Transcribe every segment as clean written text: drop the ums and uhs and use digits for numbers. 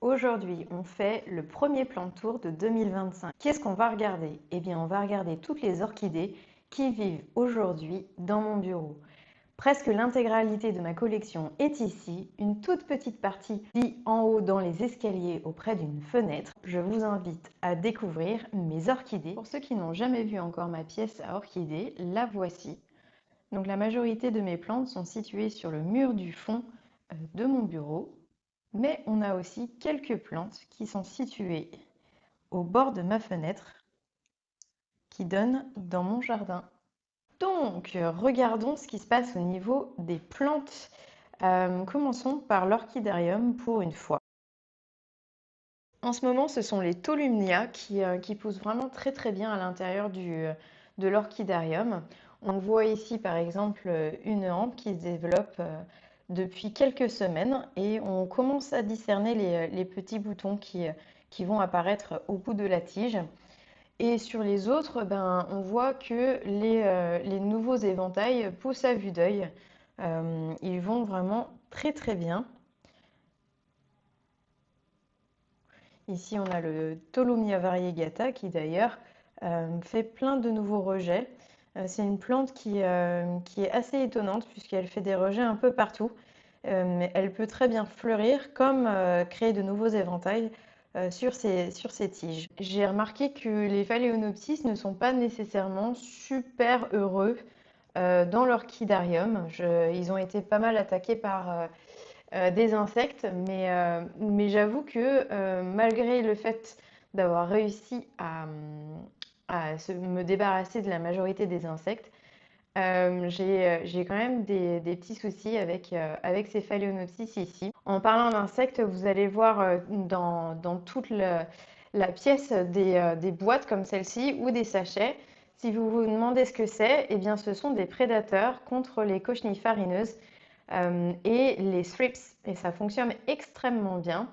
Aujourd'hui, on fait le premier plan tour de 2025. Qu'est-ce qu'on va regarder? Eh bien, on va regarder toutes les orchidées qui vivent aujourd'hui dans mon bureau. Presque l'intégralité de ma collection est ici. Une toute petite partie vit en haut dans les escaliers auprès d'une fenêtre. Je vous invite à découvrir mes orchidées. Pour ceux qui n'ont jamais vu encore ma pièce à orchidées, la voici. Donc la majorité de mes plantes sont situées sur le mur du fond de mon bureau. Mais on a aussi quelques plantes qui sont situées au bord de ma fenêtre qui donnent dans mon jardin. Donc, regardons ce qui se passe au niveau des plantes. Commençons par l'orchidarium pour une fois. En ce moment, ce sont les Tolumnia qui poussent vraiment très bien à l'intérieur de l'orchidarium. On voit ici par exemple une hampe qui se développe depuis quelques semaines et on commence à discerner les petits boutons qui vont apparaître au bout de la tige. Et sur les autres, on voit que les nouveaux éventails poussent à vue d'œil. Ils vont vraiment très bien. Ici, on a le Tolomia variegata qui d'ailleurs fait plein de nouveaux rejets. C'est une plante qui est assez étonnante puisqu'elle fait des rejets un peu partout. Mais elle peut très bien fleurir comme créer de nouveaux éventails sur ses tiges. J'ai remarqué que les Phalaenopsis ne sont pas nécessairement super heureux dans l'orchidarium. Ils ont été pas mal attaqués par des insectes, mais j'avoue que malgré le fait d'avoir réussi à me débarrasser de la majorité des insectes, j'ai quand même des petits soucis avec ces Phalaenopsis ici. En parlant d'insectes, vous allez voir dans toute la pièce des boîtes comme celle-ci ou des sachets. Si vous vous demandez ce que c'est, eh bien ce sont des prédateurs contre les cochenilles farineuses et les thrips, et ça fonctionne extrêmement bien.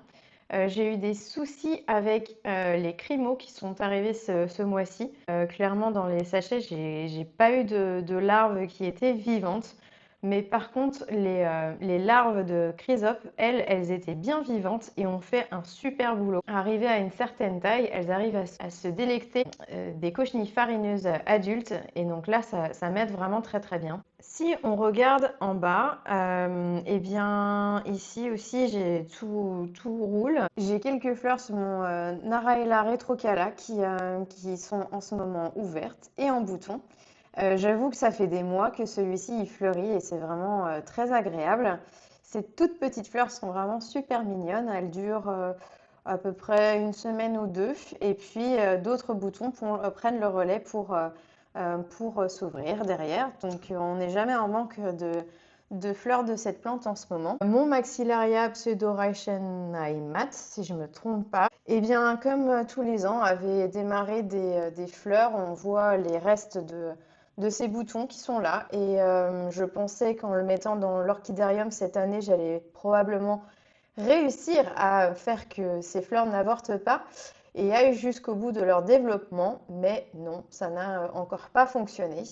J'ai eu des soucis avec les crimaux qui sont arrivés ce mois-ci. Clairement, dans les sachets, j'ai pas eu de larves qui étaient vivantes. Mais par contre, les larves de chrysope, elles étaient bien vivantes et ont fait un super boulot. Arrivées à une certaine taille, elles arrivent à se délecter des cochenilles farineuses adultes. Et donc là, ça m'aide vraiment très bien. Si on regarde en bas, eh bien ici aussi tout roule. J'ai quelques fleurs sur mon Naraella retrocala qui sont en ce moment ouvertes et en bouton. J'avoue que ça fait des mois que celui-ci il fleurit et c'est vraiment très agréable. Ces toutes petites fleurs sont vraiment super mignonnes. Elles durent à peu près une semaine ou deux et puis d'autres boutons prennent le relais pour s'ouvrir derrière. Donc on n'est jamais en manque de fleurs de cette plante en ce moment. Mon Maxillaria pseudoreichennii si je ne me trompe pas, eh bien comme tous les ans avait démarré des fleurs, on voit les restes de ces boutons qui sont là et je pensais qu'en le mettant dans l'orchidarium cette année, j'allais probablement réussir à faire que ces fleurs n'avortent pas et aillent jusqu'au bout de leur développement, mais non, ça n'a encore pas fonctionné.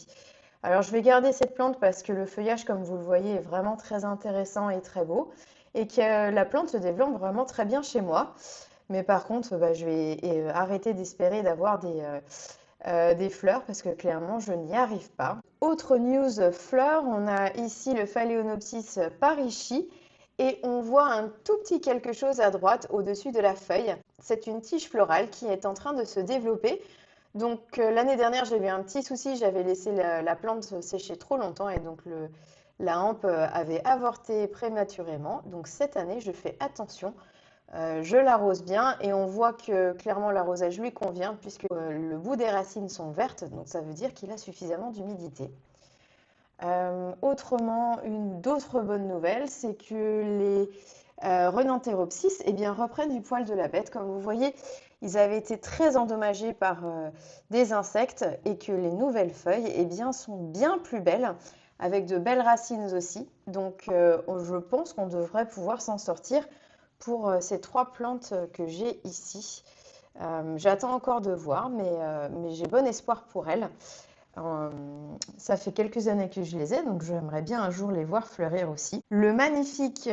Alors je vais garder cette plante parce que le feuillage, comme vous le voyez, est vraiment très intéressant et très beau et que la plante se développe vraiment très bien chez moi. Mais par contre, je vais arrêter d'espérer d'avoir des fleurs parce que clairement, je n'y arrive pas. Autre news fleurs, on a ici le Phalaenopsis parishi et on voit un tout petit quelque chose à droite au-dessus de la feuille. C'est une tige florale qui est en train de se développer. Donc l'année dernière, j'ai eu un petit souci, j'avais laissé la plante sécher trop longtemps et donc la hampe avait avorté prématurément. Donc cette année, je fais attention. Je l'arrose bien et on voit que clairement l'arrosage lui convient puisque le bout des racines sont vertes, donc ça veut dire qu'il a suffisamment d'humidité. Autrement, d'autres bonnes nouvelles, c'est que les Rhenantheropsis eh bien, reprennent du poil de la bête. Comme vous voyez, ils avaient été très endommagés par des insectes et que les nouvelles feuilles eh bien, sont bien plus belles, avec de belles racines aussi. Donc je pense qu'on devrait pouvoir s'en sortir pour ces trois plantes que j'ai ici. J'attends encore de voir, mais j'ai bon espoir pour elles. Euh, Ça fait quelques années que je les ai, donc j'aimerais bien un jour les voir fleurir aussi. Le magnifique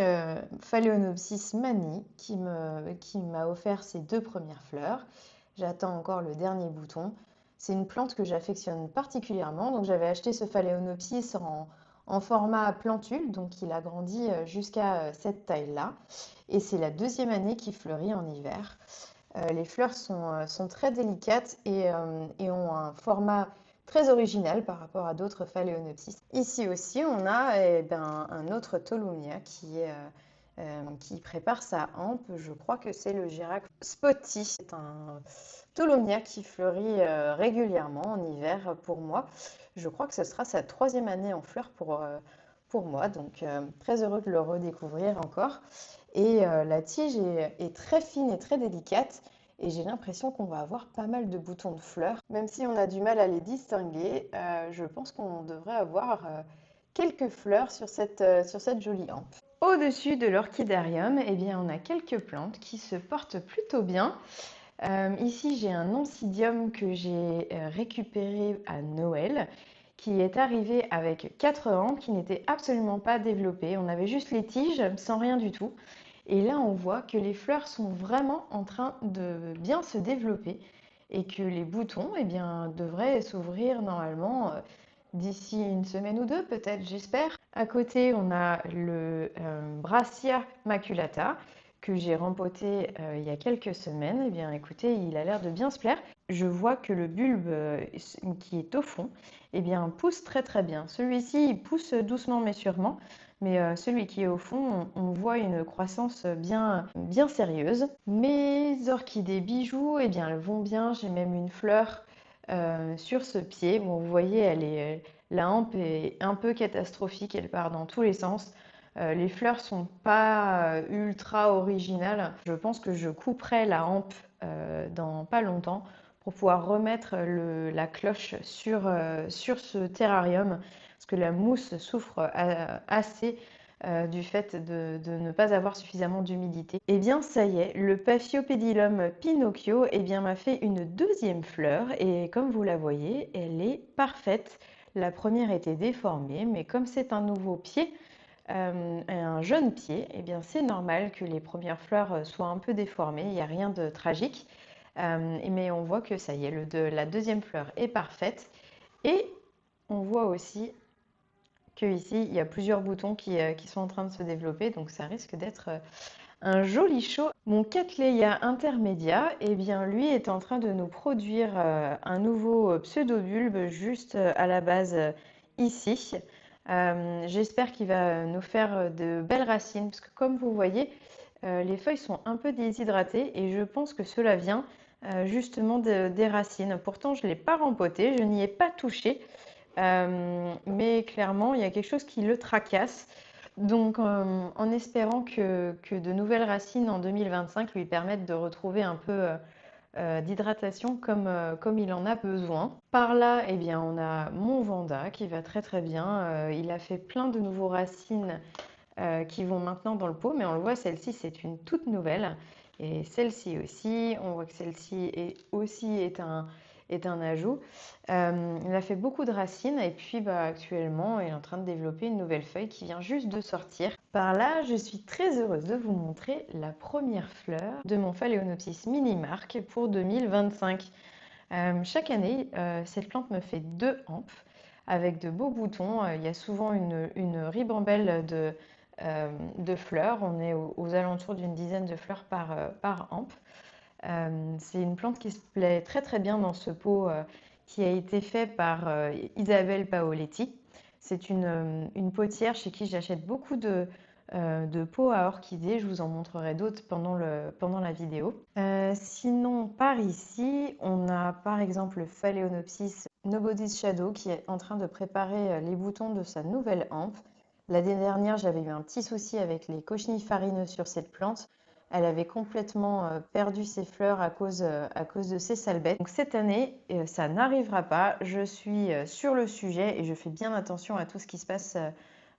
Phalaenopsis mani qui m'a offert ses 2 premières fleurs. J'attends encore le dernier bouton. C'est une plante que j'affectionne particulièrement, donc j'avais acheté ce Phalaenopsis en format plantule, donc il a grandi jusqu'à cette taille-là. Et c'est la 2e année qu'il fleurit en hiver. Les fleurs sont très délicates et ont un format très original par rapport à d'autres Phalaenopsis. Ici aussi, on a un autre Tolumnia qui prépare sa hampe. Je crois que c'est le Girac Spotty. C'est un Tolumnia qui fleurit régulièrement en hiver pour moi. Je crois que ce sera sa 3e année en fleurs pour moi, donc très heureux de le redécouvrir encore. Et la tige est très fine et très délicate. Et j'ai l'impression qu'on va avoir pas mal de boutons de fleurs. Même si on a du mal à les distinguer, je pense qu'on devrait avoir quelques fleurs sur cette jolie hampe. Au-dessus de l'orchidarium, eh bien, on a quelques plantes qui se portent plutôt bien. Ici, j'ai un oncidium que j'ai récupéré à Noël, qui est arrivé avec 4 hampes qui n'étaient absolument pas développées. On avait juste les tiges sans rien du tout. Et là, on voit que les fleurs sont vraiment en train de bien se développer et que les boutons eh bien, devraient s'ouvrir normalement d'ici une semaine ou deux, peut-être, j'espère. À côté, on a le Brassia maculata que j'ai rempoté il y a quelques semaines. Eh bien, écoutez, il a l'air de bien se plaire. Je vois que le bulbe qui est au fond eh bien, pousse très très bien. Celui-ci, il pousse doucement mais sûrement. Mais celui qui est au fond, on voit une croissance bien sérieuse. Mes orchidées bijoux, eh bien, elles vont bien. J'ai même une fleur sur ce pied. Bon, vous voyez, la hampe est un peu catastrophique. Elle part dans tous les sens. Les fleurs sont pas ultra originales. Je pense que je couperai la hampe dans pas longtemps pour pouvoir remettre la cloche sur ce terrarium parce que la mousse souffre assez du fait de ne pas avoir suffisamment d'humidité. Et bien ça y est, le Paphiopedilum Pinocchio m'a fait une 2e fleur et comme vous la voyez, elle est parfaite. La première était déformée, mais comme c'est un nouveau pied, un jeune pied, eh bien c'est normal que les premières fleurs soient un peu déformées, il n'y a rien de tragique. Mais on voit que ça y est, la 2e fleur est parfaite. Et on voit aussi qu'ici, il y a plusieurs boutons qui sont en train de se développer, donc ça risque d'être un joli show. Mon Cattleya intermédia, eh bien, lui est en train de nous produire un nouveau pseudobulbe juste à la base ici. J'espère qu'il va nous faire de belles racines, parce que comme vous voyez, les feuilles sont un peu déshydratées et je pense que cela vient justement des racines. Pourtant, je ne l'ai pas rempoté, je n'y ai pas touché. Mais clairement, il y a quelque chose qui le tracasse. Donc, en espérant que de nouvelles racines en 2025 lui permettent de retrouver un peu d'hydratation comme il en a besoin. Par là, eh bien, on a mon Vanda qui va très très bien. Il a fait plein de nouveaux racines qui vont maintenant dans le pot, mais on le voit, celle-ci, c'est une toute nouvelle. Et celle-ci aussi, on voit que celle-ci est un ajout. Il a fait beaucoup de racines et puis actuellement, il est en train de développer une nouvelle feuille qui vient juste de sortir. Par là, je suis très heureuse de vous montrer la première fleur de mon Phalaenopsis mini-marque pour 2025. Chaque année, cette plante me fait 2 hampes avec de beaux boutons. Il y a souvent une ribambelle de fleurs. On est aux alentours d'une dizaine de fleurs par hampe. C'est une plante qui se plaît très très bien dans ce pot qui a été fait par Isabelle Paoletti. C'est une potière chez qui j'achète beaucoup de pots à orchidées. Je vous en montrerai d'autres pendant la vidéo. Sinon, par ici, on a par exemple le Phalaenopsis Nobody's Shadow qui est en train de préparer les boutons de sa nouvelle hampe. L'année dernière, j'avais eu un petit souci avec les cochenilles farineuses sur cette plante. Elle avait complètement perdu ses fleurs à cause de ces sales bêtes. Donc cette année, ça n'arrivera pas. Je suis sur le sujet et je fais bien attention à tout ce qui se passe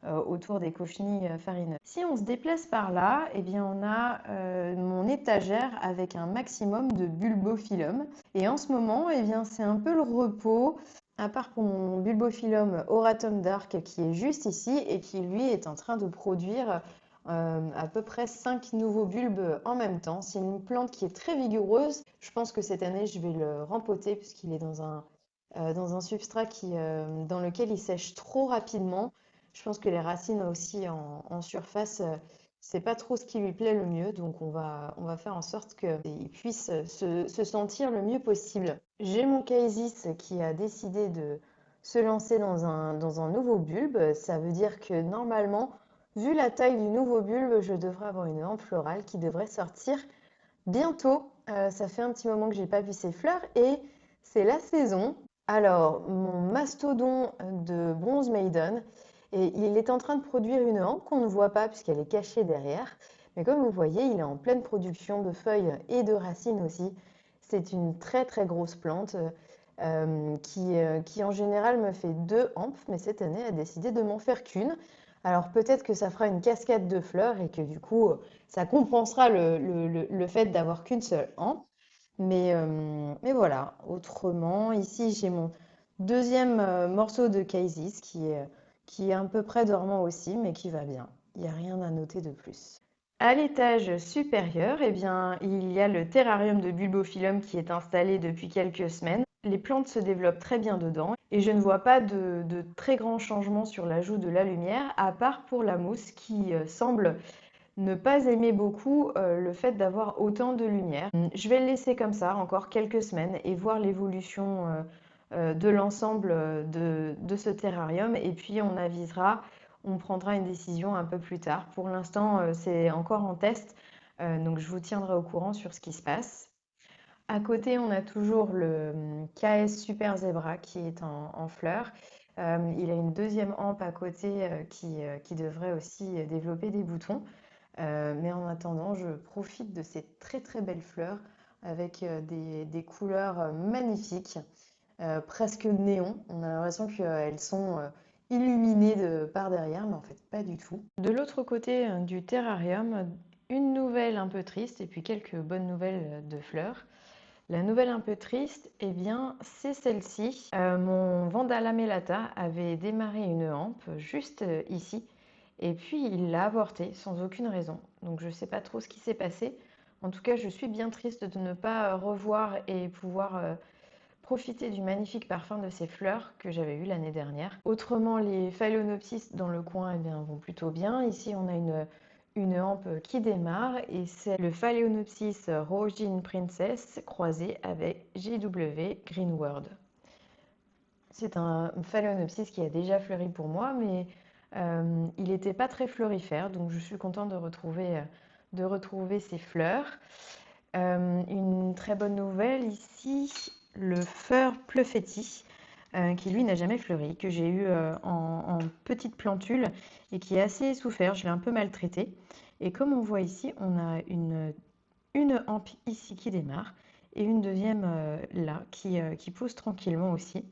autour des cochenilles farineuses. Si on se déplace par là, eh bien on a mon étagère avec un maximum de bulbophyllum. Et en ce moment, eh bien c'est un peu le repos. À part pour mon Bulbophyllum auratum dark qui est juste ici et qui lui est en train de produire à peu près 5 nouveaux bulbes en même temps. C'est une plante qui est très vigoureuse. Je pense que cette année je vais le rempoter puisqu'il est dans un substrat dans lequel il sèche trop rapidement. Je pense que les racines aussi en surface, c'est pas trop ce qui lui plaît le mieux, donc on va faire en sorte qu'il puisse se sentir le mieux possible. J'ai mon Kaisis qui a décidé de se lancer dans un nouveau bulbe. Ça veut dire que normalement, vu la taille du nouveau bulbe, je devrais avoir une hampe florale qui devrait sortir bientôt. Ça fait un petit moment que j'ai pas vu ses fleurs et c'est la saison. Alors, mon mastodon de Bronze Maiden, et il est en train de produire une hampe qu'on ne voit pas puisqu'elle est cachée derrière. Mais comme vous voyez, il est en pleine production de feuilles et de racines aussi. C'est une très très grosse plante qui en général me fait deux hampes, mais cette année a décidé de m'en faire qu'une. Alors peut-être que ça fera une cascade de fleurs et que du coup ça compensera le fait d'avoir qu'une seule hampe. Mais voilà, autrement, ici j'ai mon deuxième morceau de Kaisis qui est à peu près dormant aussi, mais qui va bien. Il n'y a rien à noter de plus. À l'étage supérieur, eh bien, il y a le terrarium de Bulbophyllum qui est installé depuis quelques semaines. Les plantes se développent très bien dedans et je ne vois pas de très grands changements sur l'ajout de la lumière, à part pour la mousse qui semble ne pas aimer beaucoup le fait d'avoir autant de lumière. Je vais le laisser comme ça encore quelques semaines et voir l'évolution de l'ensemble de ce terrarium et puis on avisera, on prendra une décision un peu plus tard. Pour l'instant, c'est encore en test, donc je vous tiendrai au courant sur ce qui se passe. À côté, on a toujours le KS Super Zebra qui est en fleurs. Il a une deuxième hampe à côté qui devrait aussi développer des boutons. Mais en attendant, je profite de ces très très belles fleurs avec des couleurs magnifiques, presque néon. On a l'impression qu'elles sont illuminées par derrière, mais en fait pas du tout. De l'autre côté du terrarium, une nouvelle un peu triste et puis quelques bonnes nouvelles de fleurs. La nouvelle un peu triste, eh bien, c'est celle-ci. Mon Vandala Melata avait démarré une hampe juste ici, et puis il l'a avortée sans aucune raison. Donc je ne sais pas trop ce qui s'est passé. En tout cas, je suis bien triste de ne pas revoir et pouvoir profiter du magnifique parfum de ces fleurs que j'avais eu l'année dernière. Autrement, les Phalaenopsis dans le coin eh bien, vont plutôt bien. Ici, on a une hampe qui démarre et c'est le Phalaenopsis Rosine Princess croisé avec JW Greenworld. C'est un Phalaenopsis qui a déjà fleuri pour moi, mais il n'était pas très florifère, donc je suis contente de retrouver ces fleurs. Une très bonne nouvelle ici, le Feur Pleufetti, qui lui n'a jamais fleuri, que j'ai eu en petite plantule et qui est assez souffert, je l'ai un peu maltraité. Et comme on voit ici, on a une hampe ici qui démarre et une deuxième là qui pousse tranquillement aussi.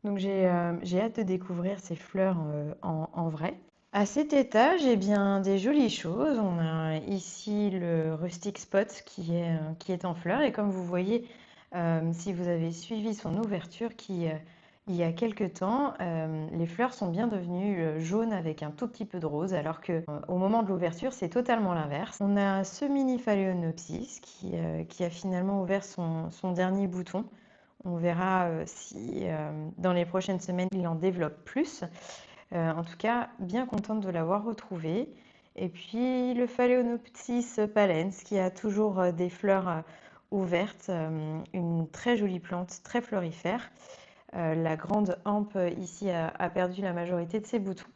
Donc j'ai hâte de découvrir ces fleurs en vrai. À cet étage, eh bien, des jolies choses. On a ici le Rustic Spot qui est en fleurs. Et comme vous voyez, si vous avez suivi son ouverture il y a quelque temps, les fleurs sont bien devenues jaunes avec un tout petit peu de rose, alors que au moment de l'ouverture, c'est totalement l'inverse. On a ce mini Phalaenopsis qui a finalement ouvert son dernier bouton. On verra si dans les prochaines semaines, il en développe plus. En tout cas, bien contente de l'avoir retrouvé. Et puis le Phalaenopsis palens qui a toujours des fleurs ouvertes, une très jolie plante, très florifère. La grande hampe ici a perdu la majorité de ses boutons,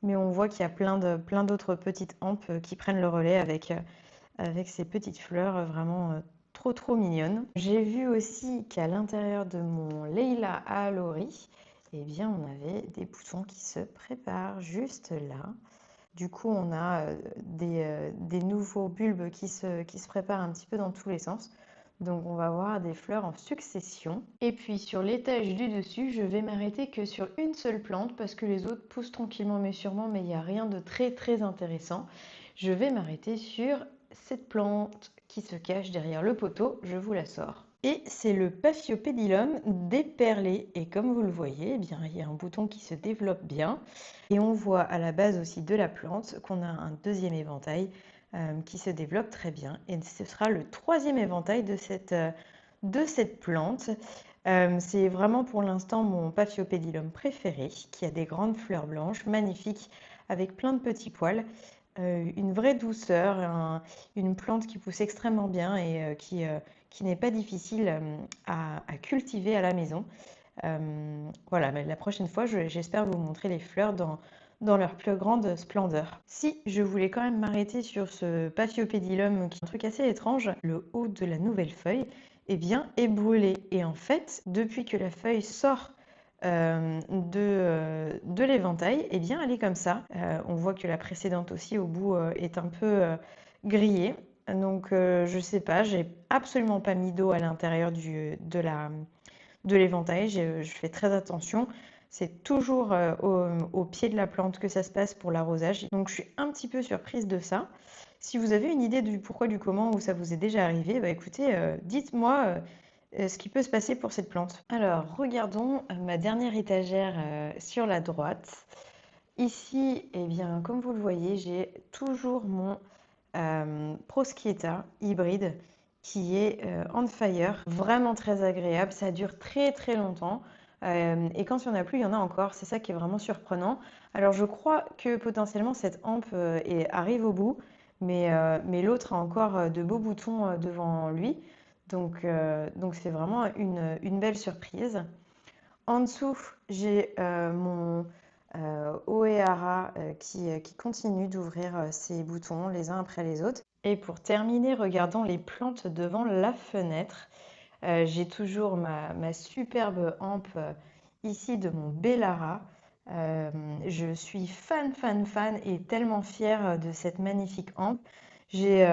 mais on voit qu'il y a plein d'autres petites hampes qui prennent le relais avec ces petites fleurs vraiment trop mignonnes. J'ai vu aussi qu'à l'intérieur de mon Leila Aalori, eh bien, on avait des boutons qui se préparent juste là. Du coup, on a des nouveaux bulbes qui se préparent un petit peu dans tous les sens. Donc, on va voir des fleurs en succession. Et puis, sur l'étage du dessus, je vais m'arrêter que sur une seule plante parce que les autres poussent tranquillement mais sûrement, mais il n'y a rien de très intéressant. Je vais m'arrêter sur cette plante qui se cache derrière le poteau, je vous la sors. Et c'est le Paphiopedilum déperlé. Et comme vous le voyez, eh bien, il y a un bouton qui se développe bien. Et on voit à la base aussi de la plante qu'on a un deuxième éventail qui se développe très bien. Et ce sera le troisième éventail de cette plante. C'est vraiment pour l'instant mon Paphiopedilum préféré, qui a des grandes fleurs blanches, magnifiques, avec plein de petits poils, une vraie douceur, une plante qui pousse extrêmement bien et qui n'est pas difficile à cultiver à la maison. Voilà, mais la prochaine fois, j'espère vous montrer les fleurs dans leur plus grande splendeur. Si je voulais quand même m'arrêter sur ce Paphiopedilum, qui est un truc assez étrange, le haut de la nouvelle feuille, eh bien, est brûlé. Et en fait, depuis que la feuille sort de l'éventail, eh bien, elle est comme ça. On voit que la précédente aussi, au bout, est un peu grillée. Donc, je sais pas, j'ai absolument pas mis d'eau à l'intérieur de l'éventail. Je fais très attention. C'est toujours au pied de la plante que ça se passe pour l'arrosage. Donc je suis un petit peu surprise de ça. Si vous avez une idée du pourquoi, du comment, ou ça vous est déjà arrivé, bah écoutez, dites-moi ce qui peut se passer pour cette plante. Alors, regardons ma dernière étagère sur la droite. Ici, eh bien, comme vous le voyez, j'ai toujours mon Prosciutto hybride qui est on fire, vraiment très agréable, ça dure très très longtemps et quand il n'y en a plus, il y en a encore, c'est ça qui est vraiment surprenant. Alors je crois que potentiellement cette hampe arrive au bout, mais l'autre a encore de beaux boutons devant lui, donc c'est vraiment une belle surprise. En dessous, j'ai mon Oehara qui continue d'ouvrir ses boutons les uns après les autres. Et pour terminer, regardons les plantes devant la fenêtre. J'ai toujours ma superbe hampe ici de mon Bellara. Euh, je suis fan et tellement fière de cette magnifique hampe. J'ai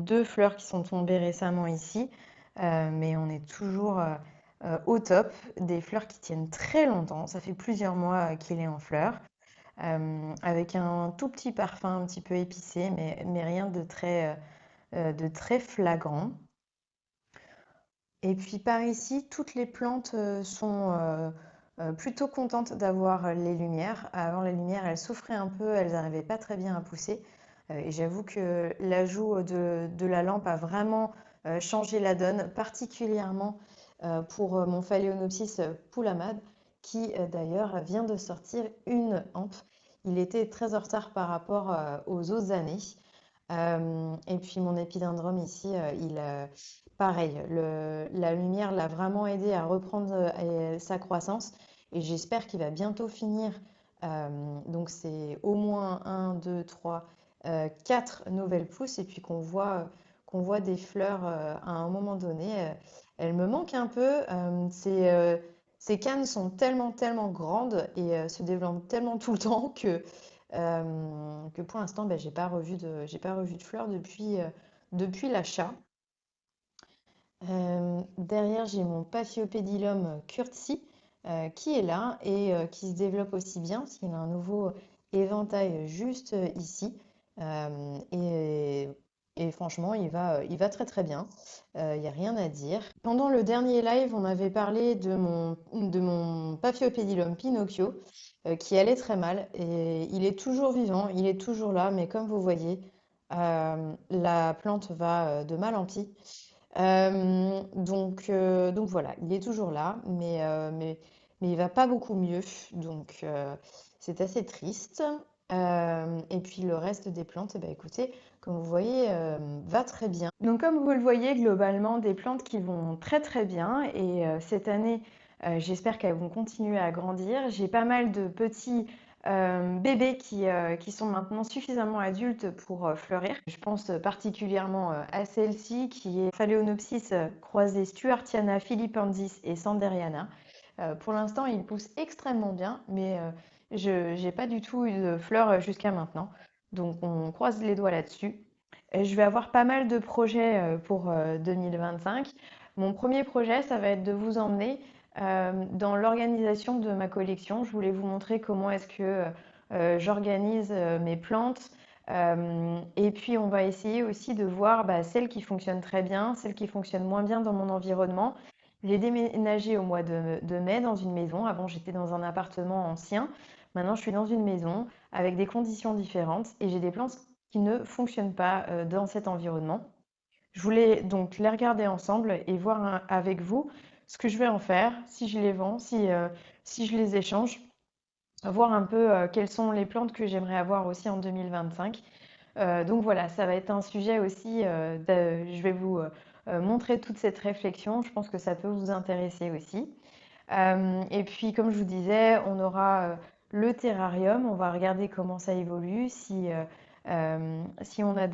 deux fleurs qui sont tombées récemment ici, mais on est toujours au top. Des fleurs qui tiennent très longtemps. Ça fait plusieurs mois qu'il est en fleurs, avec un tout petit parfum un petit peu épicé, mais rien de très flagrant. Et puis par ici, toutes les plantes sont plutôt contentes d'avoir les lumières. Avant, les lumières, elles souffraient un peu, elles n'arrivaient pas très bien à pousser. Et j'avoue que l'ajout de la lampe a vraiment changé la donne, particulièrement pour mon Phalaenopsis poulamade, qui d'ailleurs vient de sortir une hampe. Il était très en retard par rapport aux autres années. Et puis mon épidendrum ici, pareil, la lumière l'a vraiment aidé à reprendre sa croissance et j'espère qu'il va bientôt finir. Donc c'est au moins un, 2, 3, 4 nouvelles pousses et puis qu'on voit des fleurs à un moment donné. Elles me manquent un peu. Ces cannes sont tellement grandes et se développent tellement tout le temps que pour l'instant, ben, j'ai pas revu de fleurs depuis l'achat. Derrière, j'ai mon Paphiopedilum curtsi qui est là et qui se développe aussi bien parce qu'il a un nouveau éventail juste ici. Et franchement, il va très très bien. Il n'y a rien à dire. Pendant le dernier live, on avait parlé de mon Paphiopedilum Pinocchio qui allait très mal. Et il est toujours vivant, il est toujours là, mais comme vous voyez, la plante va de mal en pis. Donc voilà, il est toujours là, mais il va pas beaucoup mieux, donc c'est assez triste. Et puis le reste des plantes, eh ben, écoutez, comme vous voyez, va très bien. Donc comme vous le voyez, globalement, des plantes qui vont très très bien. Et cette année, j'espère qu'elles vont continuer à grandir. J'ai pas mal de petits bébés qui sont maintenant suffisamment adultes pour fleurir. Je pense particulièrement à celle-ci qui est Phalaenopsis croisée Stuartiana, philippensis et Sanderiana. Pour l'instant, ils poussent extrêmement bien, mais je n'ai pas du tout eu de fleurs jusqu'à maintenant. Donc on croise les doigts là-dessus. Je vais avoir pas mal de projets pour 2025. Mon premier projet, ça va être de vous emmener dans l'organisation de ma collection. Je voulais vous montrer comment est-ce que j'organise mes plantes, Et puis on va essayer aussi de voir celles qui fonctionnent très bien, celles qui fonctionnent moins bien dans mon environnement. J'ai déménagé au mois de mai dans une maison. Avant, j'étais dans un appartement ancien. Maintenant, je suis dans une maison avec des conditions différentes et j'ai des plantes qui ne fonctionnent pas dans cet environnement. Je voulais donc les regarder ensemble et voir avec vous ce que je vais en faire, si je les vends, si je les échange, voir un peu quelles sont les plantes que j'aimerais avoir aussi en 2025. Donc voilà, ça va être un sujet aussi, je vais vous montrer toute cette réflexion, je pense que ça peut vous intéresser aussi. Et puis comme je vous disais, on aura le terrarium, on va regarder comment ça évolue, si on a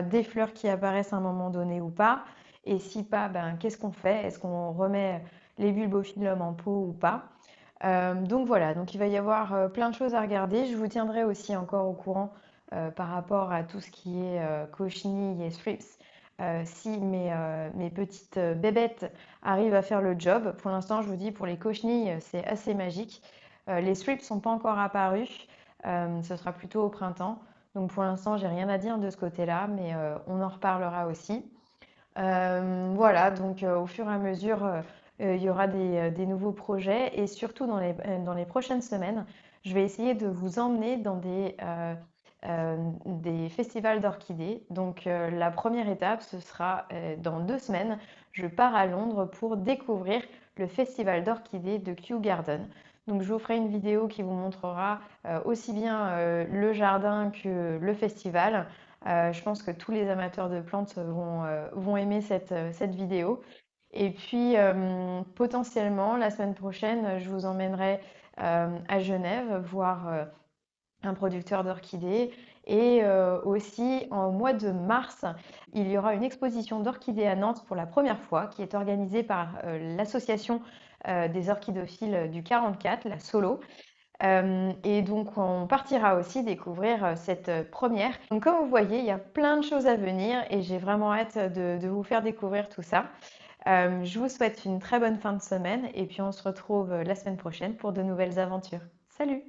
des fleurs qui apparaissent à un moment donné ou pas, et si pas, ben, qu'est-ce qu'on fait? Est-ce qu'on remet les bulbophyllum en pot ou pas? Donc voilà, donc il va y avoir plein de choses à regarder. Je vous tiendrai aussi encore au courant par rapport à tout ce qui est cochenille et thrips. Si mes petites bébêtes arrivent à faire le job. Pour l'instant, je vous dis, pour les cochenilles, c'est assez magique. Les thrips sont pas encore apparus. Ce sera plutôt au printemps. Donc pour l'instant, j'ai rien à dire de ce côté-là, mais on en reparlera aussi. Voilà, donc au fur et à mesure, il y aura des nouveaux projets et surtout dans les prochaines semaines, je vais essayer de vous emmener dans des festivals d'orchidées. Donc la première étape, ce sera dans 2 semaines, je pars à Londres pour découvrir le festival d'orchidées de Kew Garden. Donc je vous ferai une vidéo qui vous montrera aussi bien le jardin que le festival. Je pense que tous les amateurs de plantes vont aimer cette vidéo. Et puis, potentiellement, la semaine prochaine, je vous emmènerai à Genève voir un producteur d'orchidées. Et aussi, en mois de mars, il y aura une exposition d'orchidées à Nantes pour la première fois, qui est organisée par l'association des orchidophiles du 44, la Solo. Et donc, on partira aussi découvrir cette première. Donc, comme vous voyez, il y a plein de choses à venir et j'ai vraiment hâte de vous faire découvrir tout ça. Je vous souhaite une très bonne fin de semaine et puis on se retrouve la semaine prochaine pour de nouvelles aventures. Salut!